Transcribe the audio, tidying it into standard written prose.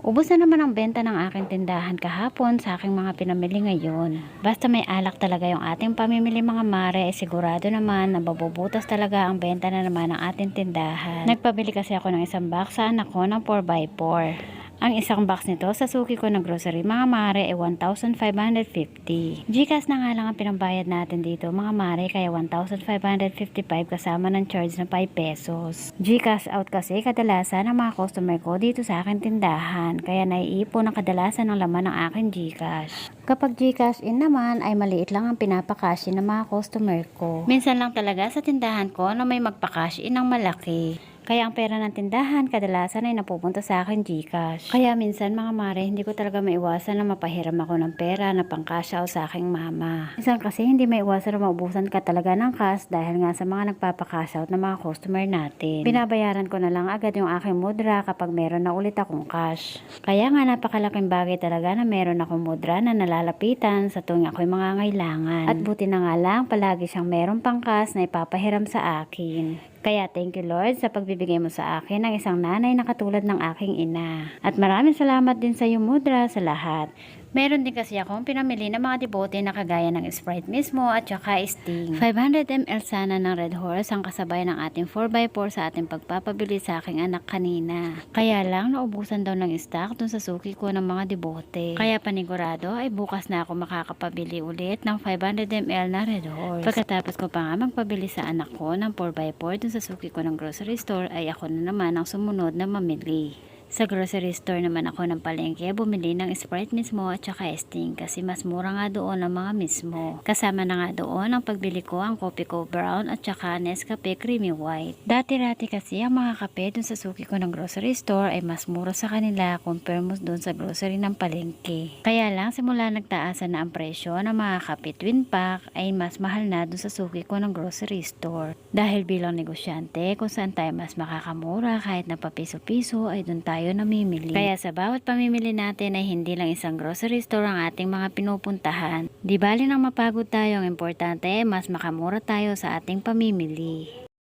Ubos na naman ang benta ng aking tindahan kahapon sa aking mga pinamili ngayon. Basta may alak talaga yung ating pamimili mga mare, sigurado naman na mabubutas talaga ang benta na naman ng ating tindahan. Nagpabili kasi ako ng isang box sa anak ko ng 4x4. Ang isang box nito sa suki ko ng grocery mga mare ay 1,550. GCash na nga lang ang pinambayad natin dito mga mare, kaya 1,555 kasama ng charge na 5 pesos. GCash out kasi kadalasan ng mga customer ko dito sa aking tindahan, kaya naiipon ang kadalasan ng laman ng aking GCash. Kapag GCash in naman ay maliit lang ang pinapakash in ng mga customer ko. Minsan lang talaga sa tindahan ko na may magpakash in ng malaki. Kaya ang pera ng tindahan kadalasan ay napupunta sa akin GCash. Kaya minsan mga mare, hindi ko talaga maiwasan na mapahiram ako ng pera na pang cash out sa aking mama. Minsan kasi hindi maiwasan na maubusan ka talaga ng cash dahil nga sa mga nagpapa-cash out ng mga customer natin. Binabayaran ko na lang agad yung aking mudra kapag meron na ulit akong cash. Kaya nga napakalaking bagay talaga na meron akong mudra na nalalapitan sa tuwing ako'y mangangailangan. At buti na nga lang palagi siyang meron pang cash na ipapahiram sa akin. Kaya thank you Lord sa pagbibigay mo sa akin ng isang nanay na katulad ng aking ina. At maraming salamat din sa iyo mudra sa lahat. Meron din kasi akong pinamili ng mga debote na kagaya ng Sprite mismo at saka Sting. 500 ml sana ng Red Horse ang kasabay ng ating 4x4 sa ating pagpapabili sa aking anak kanina. Kaya lang naubusan daw ng stock dun sa suki ko ng mga debote. Kaya panigurado ay bukas na ako makakapabili ulit ng 500 ml na Red Horse. Pagkatapos ko pa nga magpabili sa anak ko ng 4x4 dun sa suki ko ng grocery store ay ako na naman ang sumunod na mamili. Sa grocery store naman ako ng palengke bumili ng Sprite mismo at saka Sting kasi mas mura nga doon ang mga mismo. Kasama na nga doon ang pagbili ko ang Coffee Co Brown at saka Nescafe Creamy White. Dati-rati kasi ang mga kape dun sa suki ko ng grocery store ay mas mura sa kanila compare mo dun sa grocery ng palengke. Kaya lang simula nagtaasan na ang presyo ng mga kape twin pack ay mas mahal na dun sa suki ko ng grocery store. Dahil bilang negosyante kung saan tayo mas makakamura kahit na papiso-piso ay dun tayo namimili. Kaya sa bawat pamimili natin ay hindi lang isang grocery store ang ating mga pinupuntahan. Di bali nang mapagod tayo, ang importante mas makamura tayo sa ating pamimili.